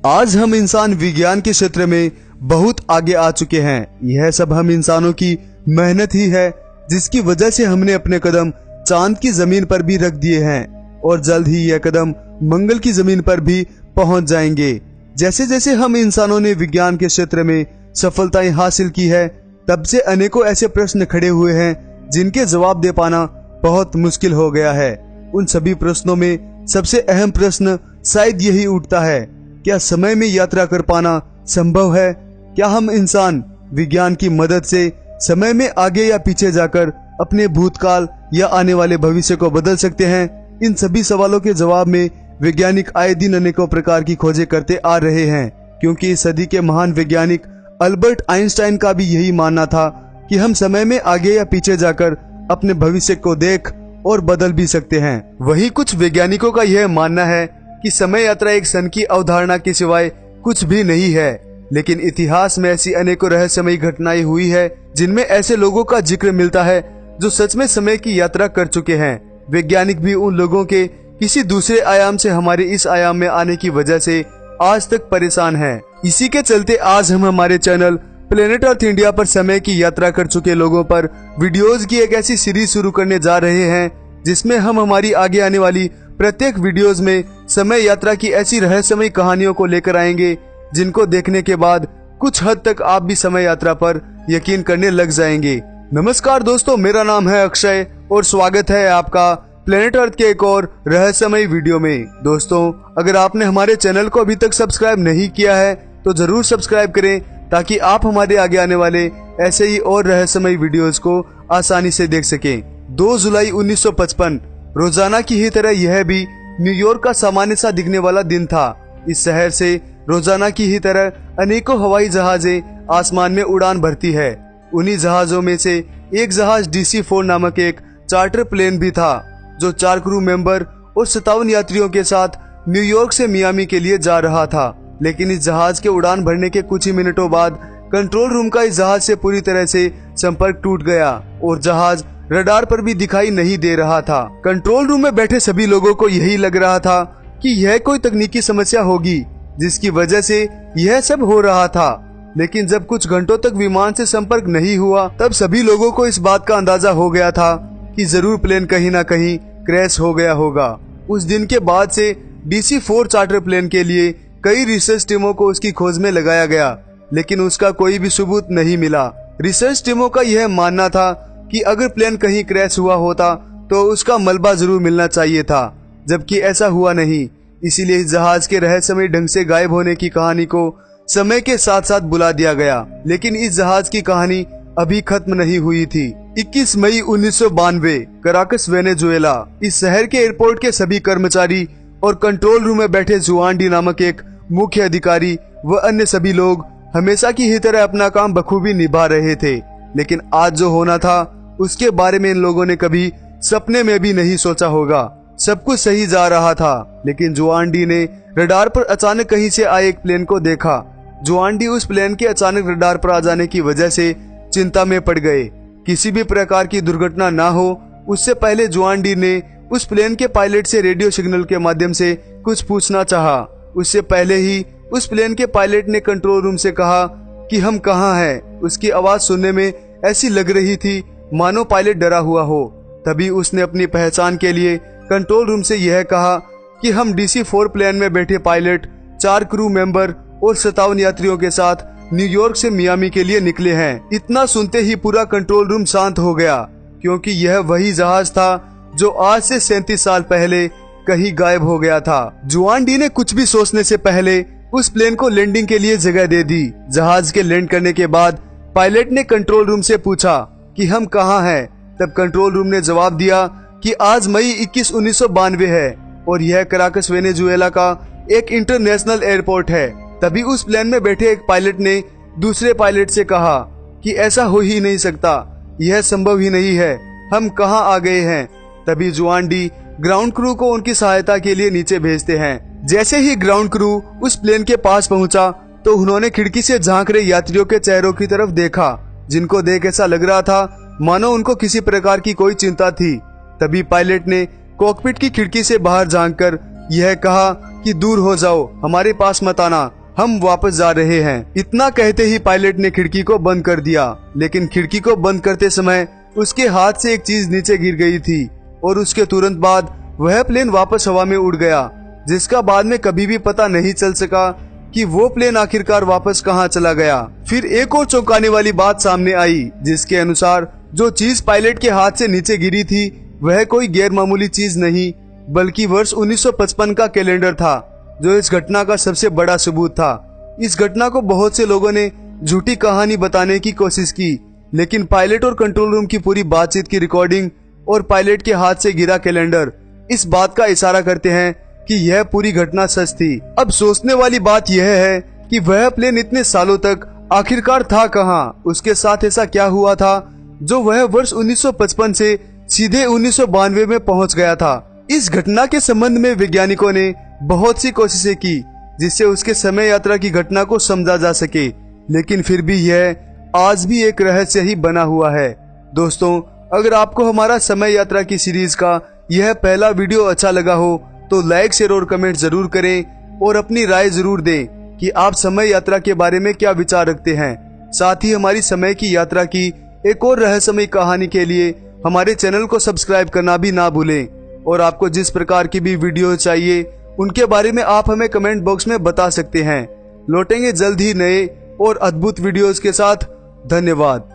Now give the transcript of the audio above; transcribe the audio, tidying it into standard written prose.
आज हम इंसान विज्ञान के क्षेत्र में बहुत आगे आ चुके हैं। यह सब हम इंसानों की मेहनत ही है जिसकी वजह से हमने अपने कदम चांद की जमीन पर भी रख दिए हैं और जल्द ही यह कदम मंगल की जमीन पर भी पहुंच जाएंगे। जैसे जैसे हम इंसानों ने विज्ञान के क्षेत्र में सफलताएं हासिल की है, तब से अनेकों ऐसे प्रश्न खड़े हुए हैं जिनके जवाब दे पाना बहुत मुश्किल हो गया है। उन सभी प्रश्नों में सबसे अहम प्रश्न शायद यही उठता है, क्या समय में यात्रा कर पाना संभव है? क्या हम इंसान विज्ञान की मदद से समय में आगे या पीछे जाकर अपने भूतकाल या आने वाले भविष्य को बदल सकते हैं? इन सभी सवालों के जवाब में वैज्ञानिक आए दिन अनेकों प्रकार की खोजें करते आ रहे हैं, क्योंकि इस सदी के महान वैज्ञानिक अल्बर्ट आइंस्टाइन का भी यही मानना था कि हम समय में आगे या पीछे जाकर अपने भविष्य को देख और बदल भी सकते हैं। वही कुछ वैज्ञानिकों का यह मानना है कि समय यात्रा एक सन की अवधारणा के सिवाय कुछ भी नहीं है, लेकिन इतिहास में ऐसी अनेकों रहस्यमयी घटनाएं हुई है जिनमें ऐसे लोगों का जिक्र मिलता है जो सच में समय की यात्रा कर चुके हैं। वैज्ञानिक भी उन लोगों के किसी दूसरे आयाम से हमारे इस आयाम में आने की वजह से आज तक परेशान हैं। इसी के चलते आज हम हमारे चैनल प्लेनेट अर्थ इंडिया पर समय की यात्रा कर चुके लोगों पर वीडियोस की एक ऐसी सीरीज शुरू करने जा रहे हैं जिसमें हम हमारी आगे आने वाली प्रत्येक वीडियोस में समय यात्रा की ऐसी रहस्यमयी कहानियों को लेकर आएंगे जिनको देखने के बाद कुछ हद तक आप भी समय यात्रा पर यकीन करने लग जाएंगे। नमस्कार दोस्तों, मेरा नाम है अक्षय और स्वागत है आपका प्लेनेट अर्थ के एक और रहस्यमयी वीडियो में। दोस्तों, अगर आपने हमारे चैनल को अभी तक सब्सक्राइब नहीं किया है तो जरूर सब्सक्राइब करें ताकि आप हमारे आगे आने वाले ऐसे ही और रहस्यमयी वीडियोस को आसानी से देख सकें। 2 जुलाई 1955 रोजाना की ही तरह यह भी न्यूयॉर्क का सामान्य सा दिखने वाला दिन था। इस शहर से रोजाना की ही तरह अनेकों हवाई जहाजें आसमान में उड़ान भरती है। उन्हीं जहाजों में से एक जहाज DC-4 नामक एक चार्टर प्लेन भी था जो 4 क्रू मेंबर और 57 यात्रियों के साथ न्यूयॉर्क से मियामी के लिए जा रहा था। लेकिन इस जहाज के उड़ान भरने के कुछ ही मिनटों बाद कंट्रोल रूम का इस जहाज से पूरी तरह से संपर्क टूट गया और जहाज रडार पर भी दिखाई नहीं दे रहा था। कंट्रोल रूम में बैठे सभी लोगों को यही लग रहा था कि यह कोई तकनीकी समस्या होगी जिसकी वजह से यह सब हो रहा था। लेकिन जब कुछ घंटों तक विमान से संपर्क नहीं हुआ, तब सभी लोगों को इस बात का अंदाजा हो गया था कि जरूर प्लेन कहीं ना कहीं क्रैश हो गया होगा। उस दिन के बाद से DC-4 चार्टर प्लेन के लिए कई रिसर्च टीमों को उसकी खोज में लगाया गया, लेकिन उसका कोई भी सबूत नहीं मिला। रिसर्च टीमों का यह मानना था कि अगर प्लेन कहीं क्रैश हुआ होता तो उसका मलबा जरूर मिलना चाहिए था, जबकि ऐसा हुआ नहीं। इसीलिए इस जहाज के रहस्यमय ढंग से गायब होने की कहानी को समय के साथ साथ बुला दिया गया। लेकिन इस जहाज की कहानी अभी खत्म नहीं हुई थी। 21 मई 1992 कराकस वेनेजुएला। इस शहर के एयरपोर्ट के सभी कर्मचारी और कंट्रोल रूम में बैठे जुआन डी नामक एक मुख्य अधिकारी व अन्य सभी लोग हमेशा की ही तरह अपना काम बखूबी निभा रहे थे। लेकिन आज जो होना था उसके बारे में इन लोगों ने कभी सपने में भी नहीं सोचा होगा। सब कुछ सही जा रहा था, लेकिन जुआन डी ने रडार पर अचानक कहीं से आए एक प्लेन को देखा। जुआन डी उस प्लेन के अचानक रडार पर आ जाने की वजह से चिंता में पड़ गए। किसी भी प्रकार की दुर्घटना ना हो उससे पहले जुआन डी ने उस प्लेन के पायलट से रेडियो सिग्नल के माध्यम से कुछ पूछना चाहा। उससे पहले ही उस प्लेन के पायलट ने कंट्रोल रूम से कहा कि हम कहाँ हैं। उसकी आवाज सुनने में ऐसी लग रही थी मानो पायलट डरा हुआ हो। तभी उसने अपनी पहचान के लिए कंट्रोल रूम से यह कहा कि हम DC-4 प्लेन में बैठे पायलट 4 क्रू मेंबर और 57 यात्रियों के साथ न्यूयॉर्क से मियामी के लिए निकले हैं। इतना सुनते ही पूरा कंट्रोल रूम शांत हो गया, क्योंकि यह वही जहाज था जो आज से 37 साल पहले कहीं गायब हो गया था। जुआन डी ने कुछ भी सोचने से पहले उस प्लेन को लैंडिंग के लिए जगह दे दी। जहाज के लैंड करने के बाद पायलट ने कंट्रोल रूम से पूछा कि हम कहाँ हैं। तब कंट्रोल रूम ने जवाब दिया कि आज मई 21, 1992 है और यह कराकस वेनेजुएला का एक इंटरनेशनल एयरपोर्ट है। तभी उस प्लेन में बैठे एक पायलट ने दूसरे पायलट से कहा कि ऐसा हो ही नहीं सकता, यह संभव ही नहीं है, हम कहाँ आ गए हैं। तभी जुआन डी ग्राउंड क्रू को उनकी सहायता के लिए नीचे भेजते हैं। जैसे ही ग्राउंड क्रू उस प्लेन के पास पहुंचा तो उन्होंने खिड़की से झांक रहे यात्रियों के चेहरों की तरफ देखा, जिनको देख ऐसा लग रहा था मानो उनको किसी प्रकार की कोई चिंता थी। तभी पायलट ने कॉकपिट की खिड़की से बाहर झांककर यह कहा कि दूर हो जाओ, हमारे पास मत आना, हम वापस जा रहे हैं। इतना कहते ही पायलट ने खिड़की को बंद कर दिया, लेकिन खिड़की को बंद करते समय उसके हाथ से एक चीज नीचे गिर गई थी और उसके तुरंत बाद वह प्लेन वापस हवा में उड़ गया, जिसका बाद में कभी भी पता नहीं चल सका कि वो प्लेन आखिरकार वापस कहां चला गया। फिर एक और चौंकाने वाली बात सामने आई, जिसके अनुसार जो चीज पायलट के हाथ से नीचे गिरी थी वह कोई गैर मामूली चीज नहीं, बल्कि वर्ष 1955 का कैलेंडर था, जो इस घटना का सबसे बड़ा सबूत था। इस घटना को बहुत से लोगों ने झूठी कहानी बताने की कोशिश की, लेकिन पायलट और कंट्रोल रूम की पूरी बातचीत की रिकॉर्डिंग और पायलट के हाथ से गिरा कैलेंडर इस बात का इशारा करते हैं कि यह पूरी घटना सच थी। अब सोचने वाली बात यह है कि वह प्लेन इतने सालों तक आखिरकार था कहां? उसके साथ ऐसा क्या हुआ था जो वह वर्ष 1955 से सीधे 1992 में पहुंच गया था? इस घटना के संबंध में वैज्ञानिकों ने बहुत सी कोशिशें की, जिससे उसके समय यात्रा की घटना को समझा जा सके, लेकिन फिर भी यह आज भी एक रहस्य ही बना हुआ है। दोस्तों, अगर आपको हमारा समय यात्रा की सीरीज का यह पहला वीडियो अच्छा लगा हो तो लाइक, शेयर और कमेंट जरूर करें और अपनी राय जरूर दें कि आप समय यात्रा के बारे में क्या विचार रखते हैं। साथ ही हमारी समय की यात्रा की एक और रहस्यमय कहानी के लिए हमारे चैनल को सब्सक्राइब करना भी ना भूलें। और आपको जिस प्रकार की भी वीडियो चाहिए उनके बारे में आप हमें कमेंट बॉक्स में बता सकते हैं। लौटेंगे जल्द ही नए और अद्भुत वीडियोस के साथ। धन्यवाद।